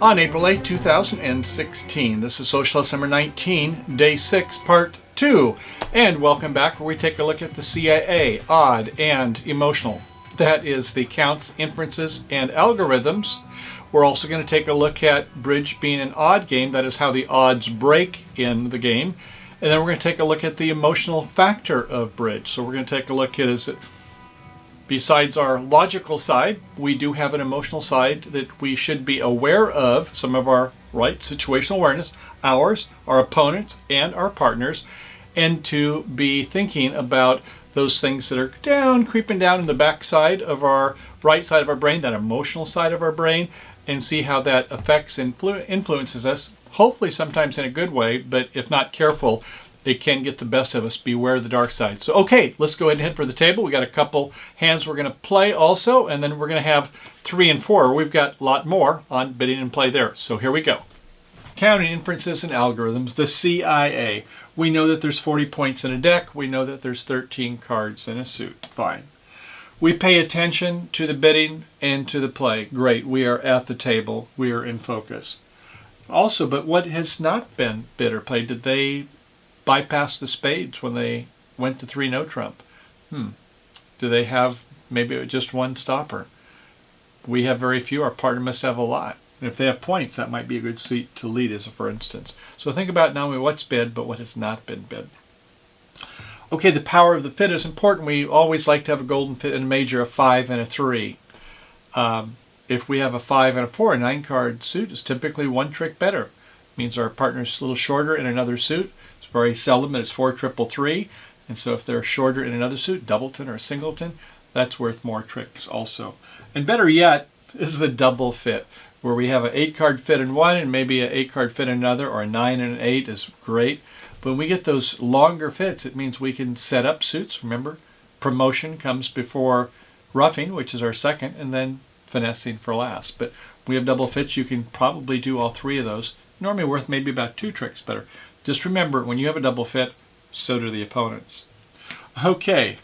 On April 8, 2016, this is Social Lesson number 19, Day 6, Part 2. And welcome back, where we take a look at the CIA, odd and emotional. That is the counts, inferences, and algorithms. We're also going to take a look at bridge being an odd game. That is how the odds break in the game. And then we're going to take a look at the emotional factor of bridge. So we're going to take a look at, besides our logical side, we do have an emotional side that we should be aware of, some of our situational awareness, ours, our opponents, and our partners, and to be thinking about those things that are creeping down in the back side of our right side of our brain, that emotional side of our brain, and see how that affects and influences us, hopefully sometimes in a good way, but if not careful, it can get the best of us. Beware of the dark side. So, okay, let's go ahead and head for the table. We got a couple hands we're going to play also, and then we're going to have 3 and 4. We've got a lot more on bidding and play there. So here we go. Counting, inferences, and algorithms, the CIA. We know that there's 40 points in a deck. We know that there's 13 cards in a suit. Fine. We pay attention to the bidding and to the play. Great. We are at the table. We are in focus. Also, but what has not been bid or played? Did they bypass the spades when they went to 3 no trump? Do they have maybe just one stopper? We have very few. Our partner must have a lot. And if they have points, that might be a good seat to lead, as a for instance. So think about not only what's bid, but what has not been bid. Okay, the power of the fit is important. We always like to have a golden fit in a major, a 5 and a 3. If we have a 5 and a 4, a 9-card suit is typically one trick better. It means our partner's a little shorter in another suit. It's very seldom that it's 4 triple 3. And so if they're shorter in another suit, doubleton or singleton, that's worth more tricks also. And better yet is the double fit, where we have an 8-card fit in one and maybe an 8-card fit in another, or a 9 and an 8 is great. But when we get those longer fits, it means we can set up suits. Remember, promotion comes before roughing, which is our second, and then finessing for last. But we have double fits. You can probably do all 3 of those. Normally worth maybe about 2 tricks better. Just remember, when you have a double fit, so do the opponents. Okay,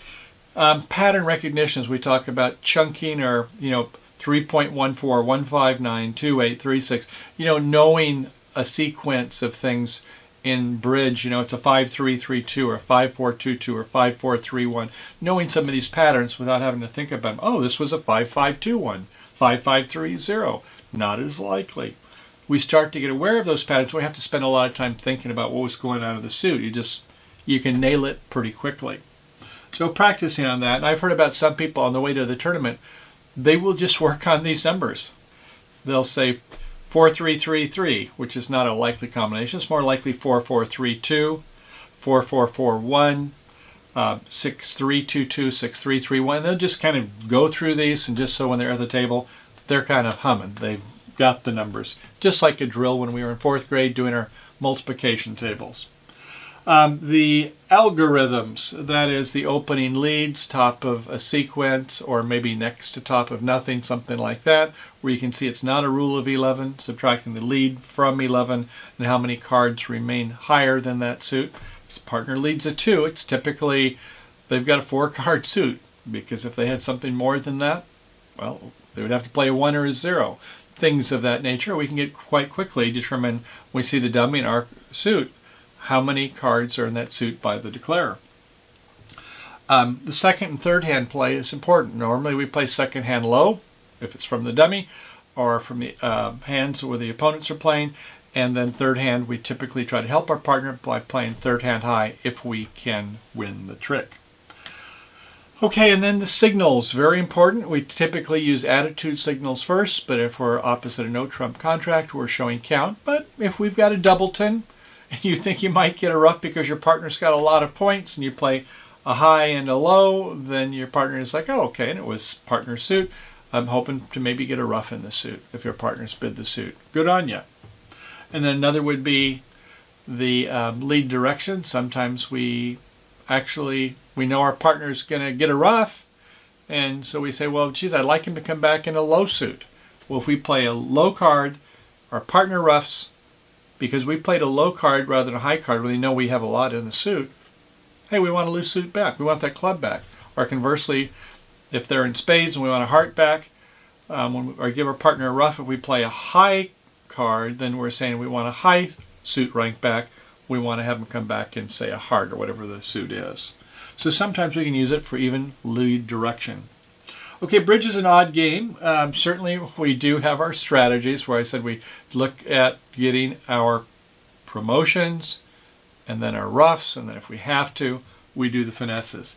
pattern recognition, as we talk about chunking, or 3.14, 159, 28, 36. Knowing a sequence of things in bridge. It's a 5-3-3-2 or 5-4-2-2 or 5-4-3-1. Knowing some of these patterns without having to think about them. Oh, this was a 5-5-2-1, 5-5-3-0. Not as likely. We start to get aware of those patterns. We have to spend a lot of time thinking about what was going on in the suit. You can nail it pretty quickly. So practicing on that. And I've heard about some people on the way to the tournament, they will just work on these numbers. They'll say 4-3-3-3, which is not a likely combination. It's more likely 4-4-3-2, 4-4-4-1, 6-3-2-2, 6-3-3-1. They'll just kind of go through these, and just so when they're at the table, they're kind of humming. They've got the numbers. Just like a drill when we were in 4th grade doing our multiplication tables. The algorithms, that is the opening leads, top of a sequence, or maybe next to top of nothing, something like that, where you can see it's not a rule of 11, subtracting the lead from 11, and how many cards remain higher than that suit. If the partner leads a 2, it's typically they've got a 4-card suit, because if they had something more than that, well, they would have to play a 1 or a 0. Things of that nature. We can get quite quickly determine, when we see the dummy in our suit, how many cards are in that suit by the declarer. The second and third hand play is important. Normally we play second hand low, if it's from the dummy, or from the hands where the opponents are playing. And then third hand, we typically try to help our partner by playing third hand high if we can win the trick. Okay, and then the signals, very important. We typically use attitude signals first, but if we're opposite a no trump contract, we're showing count. But if we've got a doubleton, and you think you might get a rough because your partner's got a lot of points, and you play a high and a low, then your partner is like, oh, okay, and it was partner suit. I'm hoping to maybe get a rough in the suit if your partner's bid the suit. Good on you. And then another would be the lead direction. Sometimes we know our partner's going to get a rough, and so we say, well, geez, I'd like him to come back in a low suit. Well, if we play a low card, our partner roughs, because we played a low card rather than a high card, when they know we have a lot in the suit, hey, we want a loose suit back. We want that club back. Or conversely, if they're in spades and we want a heart back, or give our partner a rough, if we play a high card, then we're saying we want a high suit rank back. We want to have them come back and say a heart or whatever the suit is. So sometimes we can use it for even lead direction. Okay, bridge is an odd game. Certainly we do have our strategies where I said we look at getting our promotions and then our roughs, and then if we have to, we do the finesses.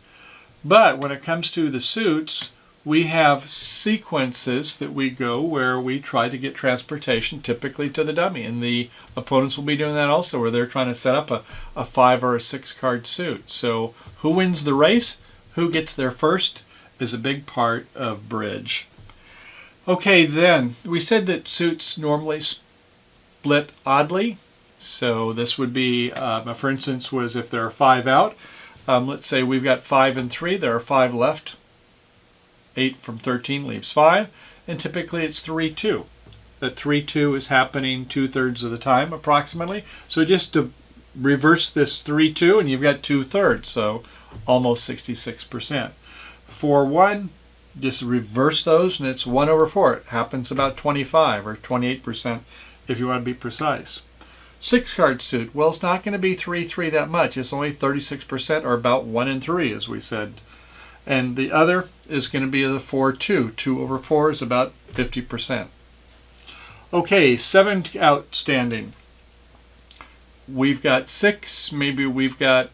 But when it comes to the suits, we have sequences that we go where we try to get transportation typically to the dummy, and the opponents will be doing that also, where they're trying to set up a 5 or a 6 card suit. So who wins the race, who gets there first, is a big part of bridge. Okay, then we said that suits normally split oddly. So this would be, for instance, was if there are 5 out. Let's say we've got 5 and 3. There are 5 left. 8 from 13 leaves 5. And typically it's 3-2. That 3-2 is happening 2/3 of the time approximately. So just to reverse this 3-2, and you've got 2/3. So almost 66%. 4-1, just reverse those, and it's 1/4. It happens about 25 or 28% if you want to be precise. 6 card suit, well, it's not going to be 3-3 that much. It's only 36%, or about 1 in 3, as we said. And the other is going to be the 4-2. 2/4 is about 50%. Okay, 7 outstanding. We've got 6, maybe we've got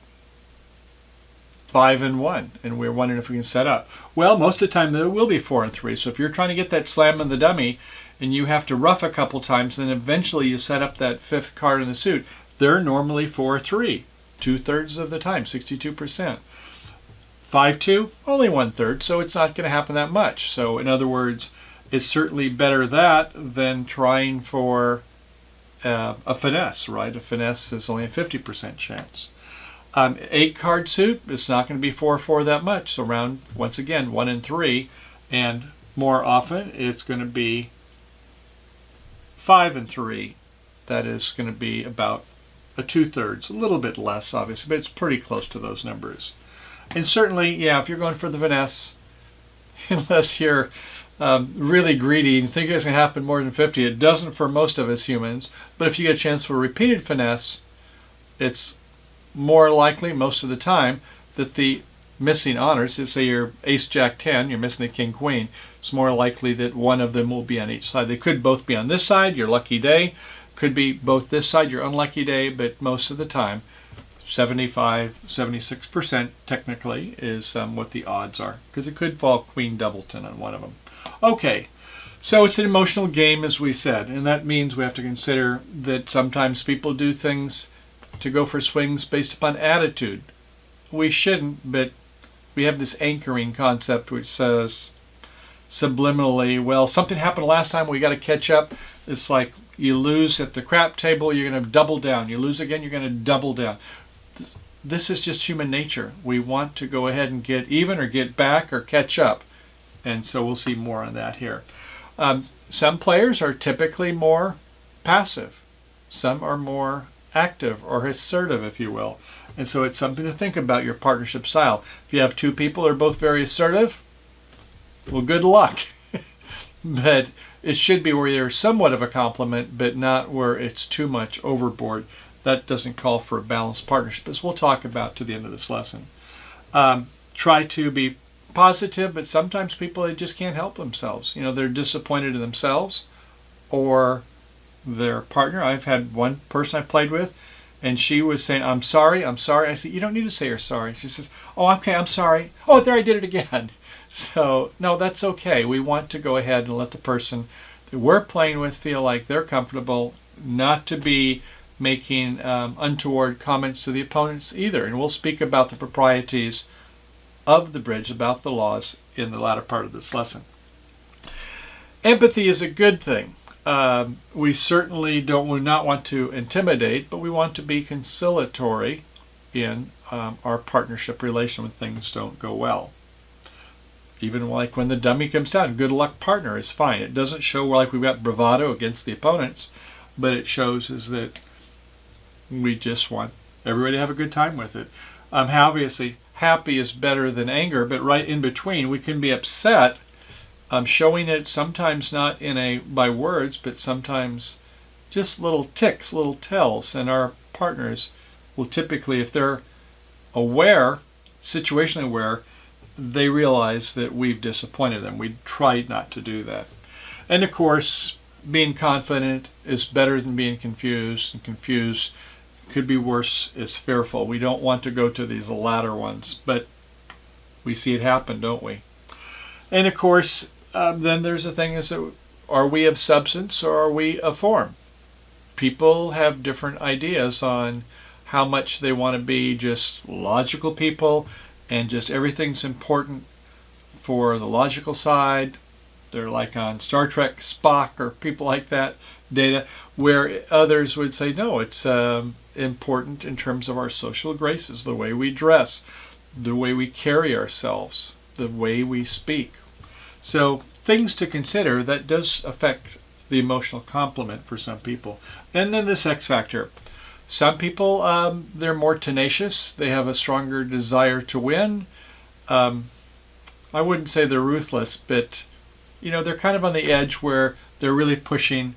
5 and 1, and we're wondering if we can set up. Well, most of the time there will be 4 and 3. So if you're trying to get that slam in the dummy, and you have to rough a couple times, then eventually you set up that 5th card in the suit, they're normally 4-3, 2/3 of the time, 62%. 5-2, only 1/3, so it's not going to happen that much. So in other words, it's certainly better that than trying for a finesse, right? A finesse is only a 50% chance. 8 card suit, it's not going to be 4-4 that much. So around, once again, 1 in 3, and more often it's going to be 5 and 3. That is going to be about a 2/3, a little bit less obviously, but it's pretty close to those numbers. And certainly, yeah, if you're going for the finesse, unless you're really greedy and you think it's going to happen more than 50, it doesn't for most of us humans. But if you get a chance for a repeated finesse, it's more likely most of the time that the missing honors, let's say you're ace jack 10, you're missing the king queen, it's more likely that one of them will be on each side. They could both be on this side, your lucky day, could be both this side, your unlucky day, but most of the time 75-76% technically is what the odds are, because it could fall Queen Doubleton on one of them. Okay, so it's an emotional game, as we said, and that means we have to consider that sometimes people do things to go for swings based upon attitude. We shouldn't, but we have this anchoring concept which says subliminally, well, something happened last time, we got to catch up. It's like you lose at the crap table, you're going to double down. You lose again, you're going to double down. This is just human nature. We want to go ahead and get even or get back or catch up. And so we'll see more on that here. Some players are typically more passive. Some are more active or assertive, if you will. And so it's something to think about your partnership style. If you have 2 people who are both very assertive, well, good luck. But it should be where you're somewhat of a complement, but not where it's too much overboard. That doesn't call for a balanced partnership, as we'll talk about to the end of this lesson. Try to be positive, but sometimes people, they just can't help themselves. You know, they're disappointed in themselves or their partner. I've had one person I played with, and she was saying, I'm sorry. I said, you don't need to say you're sorry. She says, oh, okay, I'm sorry. Oh, there, I did it again. So, no, that's okay. We want to go ahead and let the person that we're playing with feel like they're comfortable, not to be making untoward comments to the opponents either. And we'll speak about the proprieties of the bridge, about the laws, in the latter part of this lesson. Empathy is a good thing. We certainly would not want to intimidate, but we want to be conciliatory in our partnership relation when things don't go well. Even like when the dummy comes down, good luck partner is fine. It doesn't show like we've got bravado against the opponents, but it shows is that we just want everybody to have a good time with it. Obviously, happy is better than anger, but right in between, we can be upset, showing it sometimes not by words, but sometimes just little ticks, little tells, and our partners will typically, if they're aware, situationally aware, they realize that we've disappointed them. We try not to do that. And of course, being confident is better than being confused, and confused could be worse is fearful. We don't want to go to these latter ones, but we see it happen, don't we? And of course, then there's the thing is that are we of substance or are we of form? People have different ideas on how much they want to be just logical people and just everything's important for the logical side. They're like on Star Trek, Spock, or people like that, Data, where others would say, no, it's important in terms of our social graces, the way we dress, the way we carry ourselves, the way we speak. So things to consider that does affect the emotional complement for some people. And then the sex factor. Some people, they're more tenacious. They have a stronger desire to win. I wouldn't say they're ruthless, but they're kind of on the edge where they're really pushing.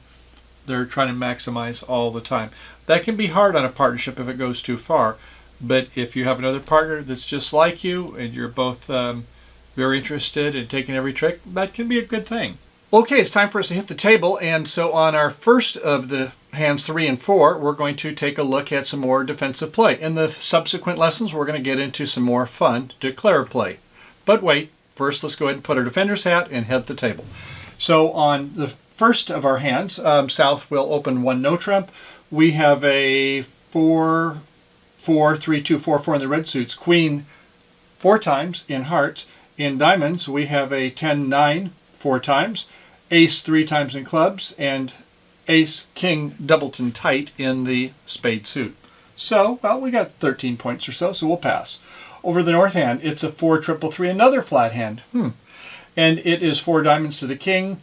They're trying to maximize all the time. That can be hard on a partnership if it goes too far. But if you have another partner that's just like you and you're both very interested in taking every trick, that can be a good thing. Okay, it's time for us to hit the table. And so on our first of the hands 3 and 4, we're going to take a look at some more defensive play. In the subsequent lessons, we're going to get into some more fun declare play. But wait, first let's go ahead and put our defender's hat and head the table. So on the first of our hands, South will open 1 no trump. We have a 4, 4, 3, 2, 4, 4 in the red suits. Queen 4 times in hearts. In diamonds, we have a 10, 9 4 times. Ace 3 times in clubs. And Ace, King, Doubleton tight in the spade suit. So, well, we got 13 points or so we'll pass. Over the north hand, it's a 4 triple 3, another flat hand. And it is 4 diamonds to the king,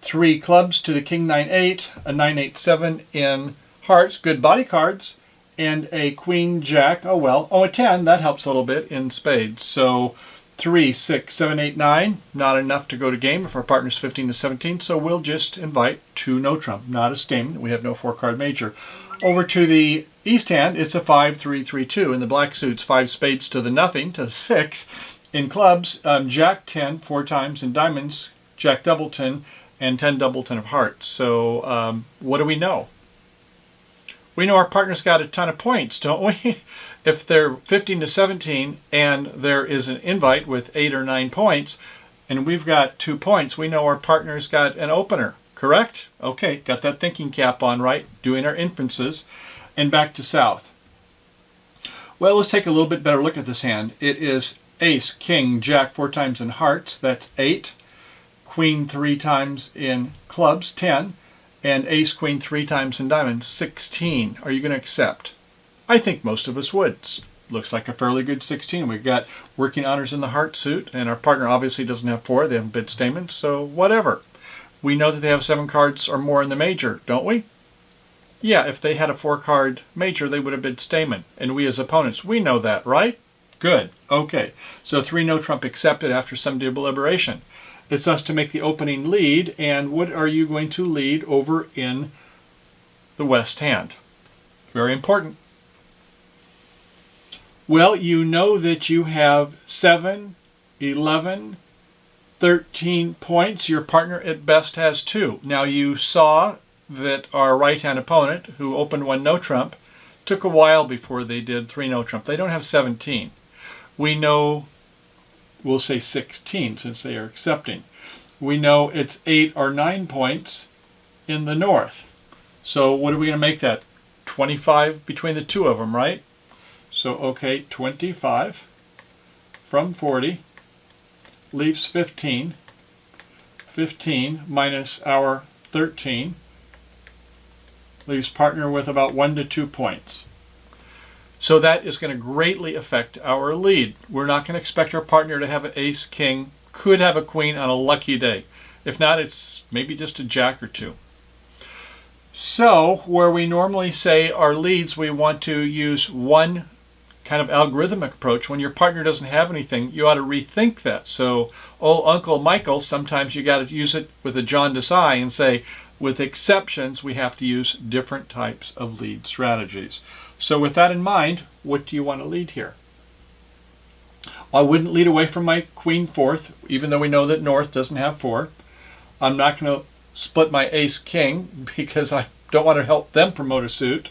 3 clubs to the king, 9, 8, a 9, 8, 7 in hearts, good body cards, and a queen, jack, a 10, that helps a little bit in spades. So 3, 6, 7, 8, 9, not enough to go to game if our partner's 15 to 17, so we'll just invite 2 no trump, not a stamen. We have no 4-card major. Over to the east hand, it's a 5, 3, 3, 2. In the black suits, 5 spades to the nothing, to 6. In clubs, jack 10 4 times. In diamonds, jack doubleton and 10 doubleton of hearts. So what do we know? We know our partner's got a ton of points, don't we? If they're 15 to 17 and there is an invite with 8 or 9 points and we've got 2 points, we know our partner's got an opener, correct? Okay, got that thinking cap on, right? Doing our inferences. And back to South. Well, let's take a little bit better look at this hand. It is Ace, King, Jack 4 times in hearts, that's 8. Queen 3 times in clubs, 10. And Ace, Queen 3 times in diamonds, 16. Are you going to accept? I think most of us would. Looks like a fairly good 16. We've got working honors in the heart suit, and our partner obviously doesn't have 4. They haven't bid stamens, so whatever. We know that they have 7 cards or more in the major, don't we? Yeah, if they had a 4-card major, they would have bid stamen. And we as opponents, we know that, right? Good. Okay. So 3 no trump accepted after some deliberation. It's us to make the opening lead, and what are you going to lead over in the west hand? Very important. Well, you know that you have 7, 11, 13 points. Your partner at best has 2. Now you saw that our right-hand opponent, who opened 1 no trump, took a while before they did 3 no trump. They don't have 17. We know, we'll say 16 since they are accepting. We know it's 8 or 9 points in the north. So what are we going to make that? 25 between the 2 of them, right? So, okay, 25 from 40 leaves 15. 15 minus our 13 leaves partner with about 1 to 2 points. So that is going to greatly affect our lead. We're not going to expect our partner to have an ace, king, could have a queen on a lucky day. If not, it's maybe just a jack or 2. So where we normally say our leads, we want to use 1 kind of algorithmic approach. When your partner doesn't have anything, you ought to rethink that. So, oh, Uncle Michael, sometimes you got to use it with a jaundiced eye and say, with exceptions, we have to use different types of lead strategies. So with that in mind, what do you want to lead here? I wouldn't lead away from my queen fourth, even though we know that north doesn't have four. I'm not going to split my ace king because I don't want to help them promote a suit.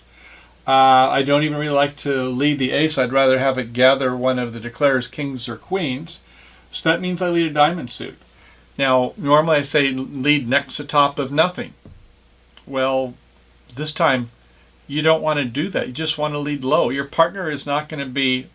I don't even really like to lead the ace. I'd rather have it gather one of the declarer's kings or queens. So that means I lead a diamond suit. Now, normally I say lead next to top of nothing. Well, this time you don't want to do that. You just want to lead low. Your partner is not going to be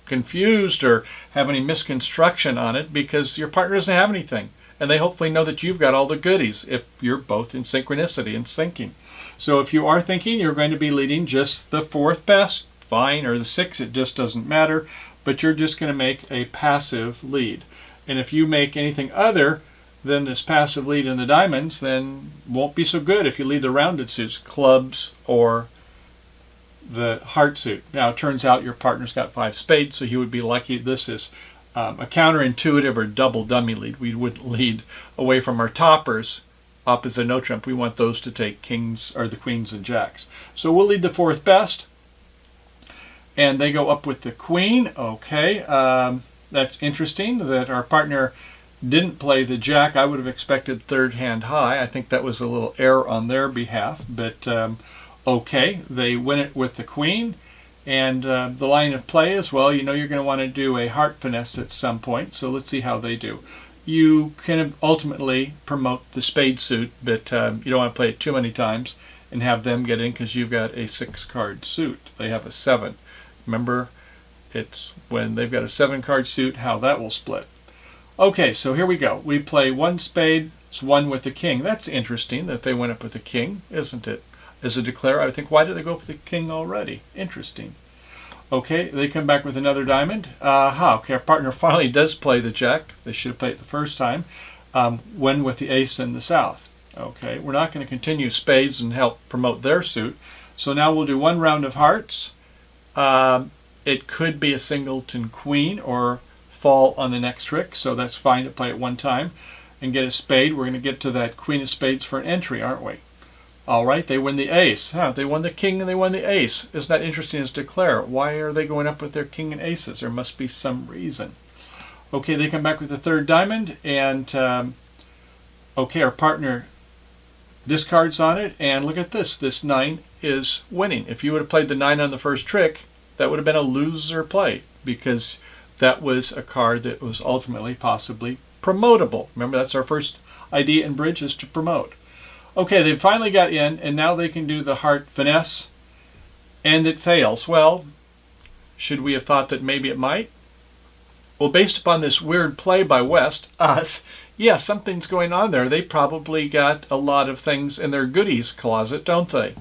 confused or have any misconstruction on it because your partner doesn't have anything. And they hopefully know that you've got all the goodies if you're both in synchronicity and syncing. So if you are thinking you're going to be leading just the fourth best, fine, or the sixth, it just doesn't matter, but you're just going to make a passive lead. And if you make anything other than this passive lead in the diamonds, then won't be so good if you lead the rounded suits, clubs or the heart suit. Now it turns out your partner's got 5 spades, so he would be lucky. This is a counterintuitive or double dummy lead. We wouldn't lead away from our toppers opposite no trump. We want those to take kings or the queens and jacks. So we'll lead the fourth best, and they go up with the queen. Okay, that's interesting that our partner didn't play the jack. I would have expected third hand high. I think that was a little error on their behalf, but okay, they win it with the queen. And the line of play is, well, you know you're going to want to do a heart finesse at some point, so let's see how they do. You can ultimately promote the spade suit, but you don't want to play it too many times and have them get in because you've got a 6-card suit. They have a 7. Remember, it's when they've got a 7-card suit, how that will split. Okay, so here we go. We play 1 spade, it's 1 with the king. That's interesting that they went up with the king, isn't it? As a declarer, I would think, why did they go up with the king already? Interesting. Okay, they come back with another diamond. Okay, our partner finally does play the jack. They should have played it the first time. When with the ace in the south. Okay, we're not going to continue spades and help promote their suit. So now we'll do 1 round of hearts. It could be a singleton queen or fall on the next trick, so that's fine to play it 1 time and get a spade. We're going to get to that queen of spades for an entry, aren't we? All right, they win the ace. They won the king and they won the ace. Isn't that interesting as declare? Why are they going up with their king and aces? There must be some reason. Okay, they come back with the 3rd diamond, and okay, our partner discards on it, and look at this. This 9 is winning. If you would have played the 9 on the first trick, that would have been a loser play because that was a card that was ultimately possibly promotable. Remember, that's our first idea in bridge, is to promote. Okay, they finally got in, and now they can do the heart finesse, and it fails. Well, should we have thought that maybe it might? Well, based upon this weird play by West, us, yeah, something's going on there. They probably got a lot of things in their goodies closet, don't they?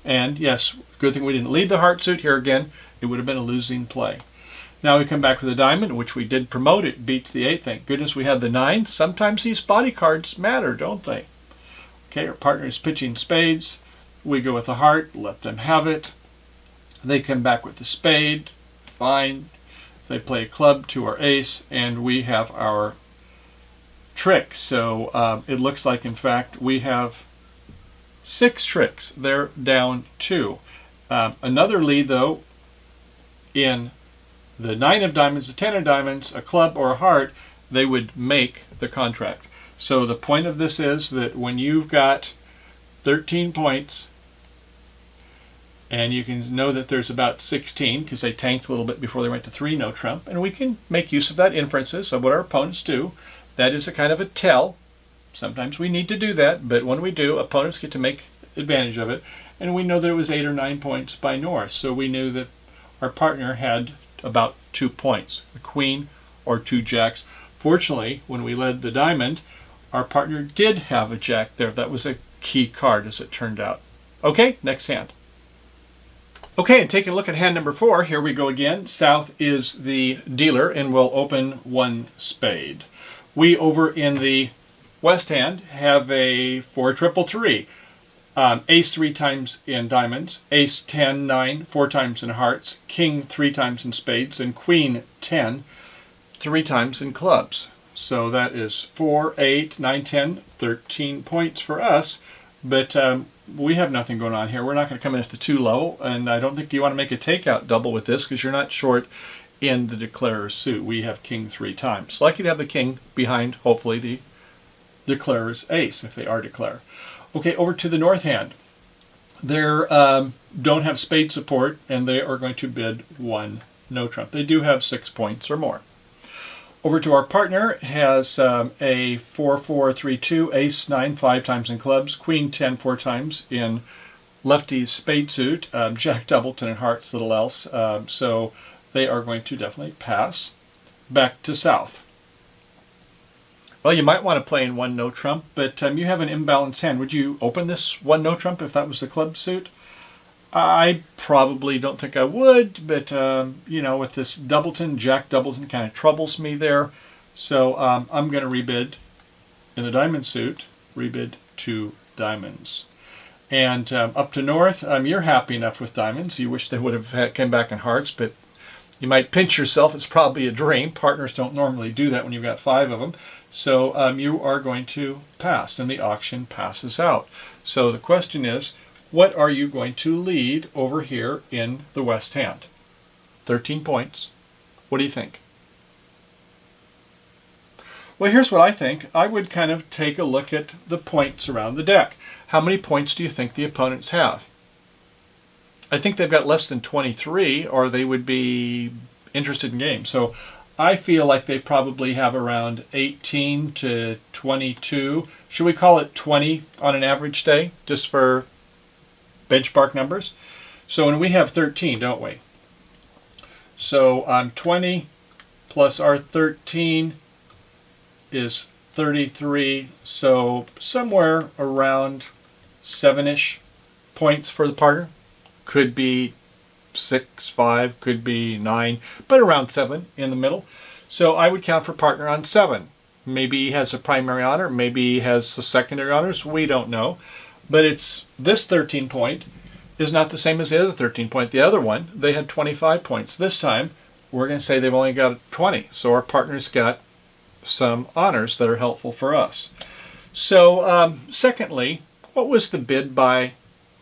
And yes, good thing we didn't lead the heart suit here again. It would have been a losing play. Now we come back with a diamond, which we did promote. It beats the 8. Thank goodness we had the 9. Sometimes these body cards matter, don't they? Okay, our partner is pitching spades. We go with the heart, let them have it. They come back with the spade. Fine. They play a club to our ace, and we have our trick. So it looks like, in fact, we have 6 tricks. They're down 2. Another lead, though, in the 9 of diamonds, the 10 of diamonds, a club or a heart, they would make the contract. So the point of this is that when you've got 13 points, and you can know that there's about 16 because they tanked a little bit before they went to 3 no trump, and we can make use of that inferences of what our opponents do. That is a kind of a tell. Sometimes we need to do that, but when we do, opponents get to make advantage of it. And we know that it was 8 or 9 points by north, so we knew that our partner had about 2 points, a queen or 2 jacks. Fortunately, when we led the diamond, our partner did have a jack there. That was a key card, as it turned out. Okay, next hand. Okay, and taking a look at hand number 4, here we go again. South is the dealer, and we'll open 1 spade. We, over in the west hand, have a 4-3-3. Ace 3 times in diamonds, Ace 10, 9, 4 times in hearts, King 3 times in spades, and Queen 10, 3 times in clubs. So that is 4, 8, 9, 10, 13 points for us. But we have nothing going on here. We're not going to come in at the too low, and I don't think you want to make a takeout double with this because you're not short in the declarer's suit. We have King 3 times. Likely to have the King behind, hopefully, the declarer's ace, if they are declare. Okay, over to the north hand. They don't have spade support, and they are going to bid 1 no trump. They do have 6 points or more. Over to our partner, has a 4, 4, 3, 2, ace 9, 5 times in clubs, queen 10, 4 times in lefty's spade suit, jack doubleton and hearts, little else. So they are going to definitely pass. Back to south. Well, you might want to play in 1 no trump, but you have an imbalanced hand. Would you open this 1 no trump if that was the club suit? I probably don't think I would, but you know, with this doubleton, jack doubleton kind of troubles me there. So I'm going to rebid in the diamond suit, rebid 2 diamonds. And up to north, you're happy enough with diamonds. You wish they would have came back in hearts, but you might pinch yourself. It's probably a dream. Partners don't normally do that when you've got 5 of them. So you are going to pass, and the auction passes out. So the question is, what are you going to lead over here in the west hand? 13 points. What do you think? Well, here's what I think. I would kind of take a look at the points around the deck. How many points do you think the opponents have? I think they've got less than 23, or they would be interested in games. So I feel like they probably have around 18 to 22. Should we call it 20 on an average day, just for benchmark numbers? So when we have 13, don't we? So 20 plus our 13 is 33. So somewhere around 7-ish points for the partner. Could be 6, 5, could be 9, but around 7 in the middle. So I would count for partner on 7. Maybe he has a primary honor, maybe he has the secondary honors, we don't know. But it's this 13 point is not the same as the other 13 point. The other one, they had 25 points. This time, we're going to say they've only got 20. So our partner's got some honors that are helpful for us. So secondly, what was the bid by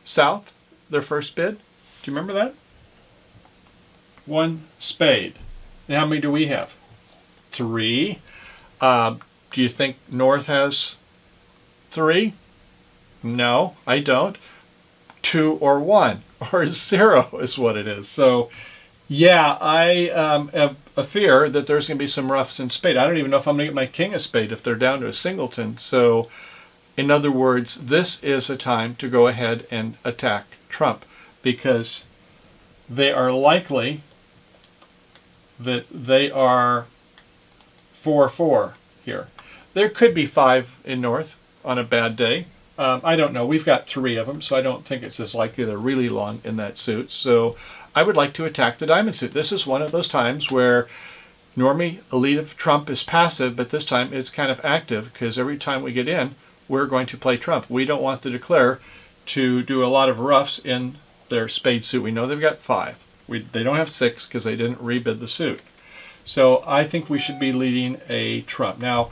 South? Their first bid? Do you remember that? 1 spade. Now how many do we have? 3. Do you think North has 3? No, I don't. 2 or 1 or 0 is what it is. So yeah, I have a fear that there's going to be some roughs in spade. I don't even know if I'm going to get my king of spade if they're down to a singleton. So in other words, this is a time to go ahead and attack trump, because they are likely that they are 4-4 here. There could be 5 in North on a bad day. I don't know. We've got 3 of them, so I don't think it's as likely they're really long in that suit. So I would like to attack the diamond suit. This is one of those times where normally a lead of trump is passive, but this time it's kind of active, because every time we get in, we're going to play trump. We don't want the declare to do a lot of roughs in their spade suit. We know they've got 5. They don't have 6 because they didn't rebid the suit. So I think we should be leading a trump. Now,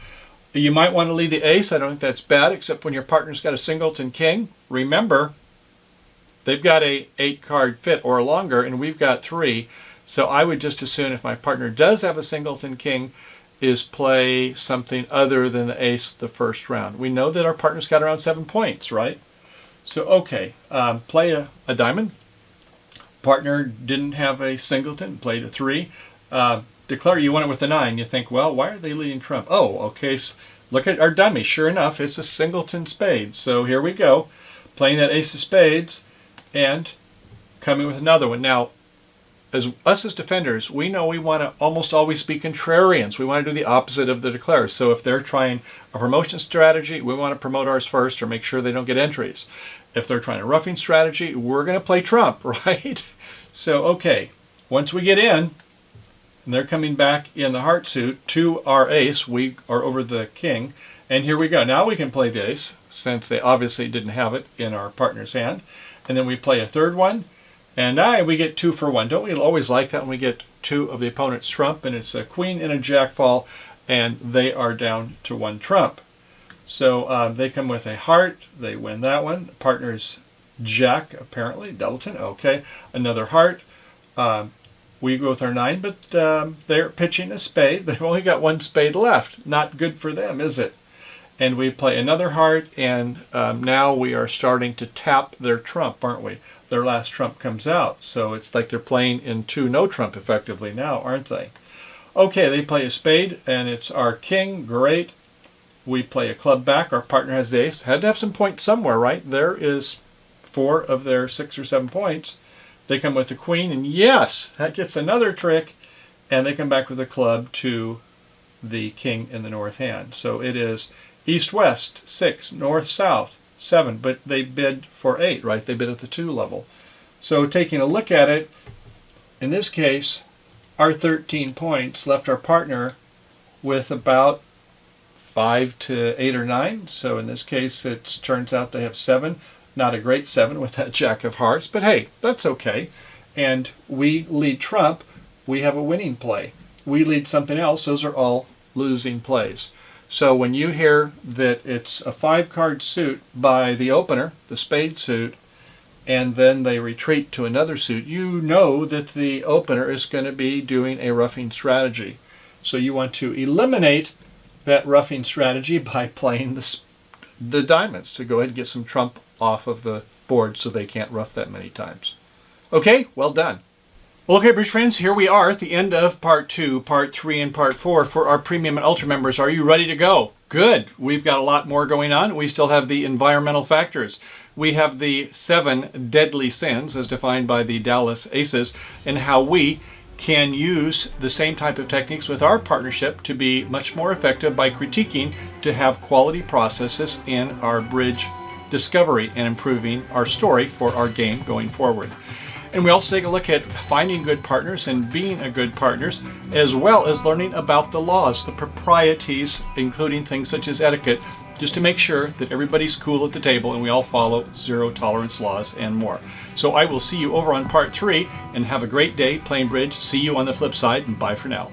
you might want to lead the ace. I don't think that's bad, except when your partner's got a singleton king. Remember, they've got a 8-card fit or longer, and we've got 3. So I would just as soon, if my partner does have a singleton king, is play something other than the ace the first round. We know that our partner's got around 7 points, right? So, okay, play a diamond. Partner didn't have a singleton, played a 3. Declare you won it with a 9. You think, well, why are they leading trump? Oh, okay, so look at our dummy. Sure enough, it's a singleton spade. So here we go, playing that ace of spades and coming with another one. Now, as defenders, we know we want to almost always be contrarians. We want to do the opposite of the declare. So if they're trying a promotion strategy, we want to promote ours first or make sure they don't get entries. If they're trying a roughing strategy, we're going to play trump, right? So, okay, once we get in, and they're coming back in the heart suit to our ace, we are over the king, And here we go. Now we can play the ace, since they obviously didn't have it in our partner's hand. And then we play a third one. And now we get 2 for 1. Don't we always like that when we get 2 of the opponent's trump? And it's a queen and a jack fall, and they are down to 1 trump. So they come with a heart. They win that one. Partner's jack, apparently. Doubleton. Okay. Another heart. We go with our 9, but they're pitching a spade. They've only got 1 spade left. Not good for them, is it? And we play another heart, and now we are starting to tap their trump, aren't we? Their last trump comes out. So it's like they're playing into no trump effectively now, aren't they? Okay, they play a spade, and it's our king. Great. We play a club back. Our partner has the ace. Had to have some points somewhere, right? There is 4 of their 6 or 7 points. They come with the queen, and yes, that gets another trick. And they come back with a club to the king in the north hand. So it is east-west, 6, north-south, 7. But they bid for 8, right? They bid at the 2 level. So taking a look at it, in this case, our 13 points left our partner with about 5 to 8 or 9. So in this case, it turns out they have 7. Not a great 7 with that jack of hearts, but hey, that's okay. And we lead trump. We have a winning play. We lead something else. Those are all losing plays. So when you hear that it's a 5-card suit by the opener, the spade suit, and then they retreat to another suit, you know that the opener is going to be doing a roughing strategy. So you want to eliminate that roughing strategy by playing the diamonds to go ahead and get some trump off of the board so they can't rough that many times. Okay, well done. Well, okay, bridge friends, here we are at the end of part 2, part 3, and part 4 for our premium and ultra members. Are you ready to go? Good. We've got a lot more going on. We still have the environmental factors. We have the 7 deadly sins as defined by the Dallas Aces, and how we can use the same type of techniques with our partnership to be much more effective by critiquing to have quality processes in our bridge discovery and improving our story for our game going forward. And we also take a look at finding good partners and being a good partners, as well as learning about the laws, the proprieties, including things such as etiquette, just to make sure that everybody's cool at the table and we all follow zero tolerance laws and more. So I will see you over on part 3, and have a great day playing bridge. See you on the flip side, and bye for now.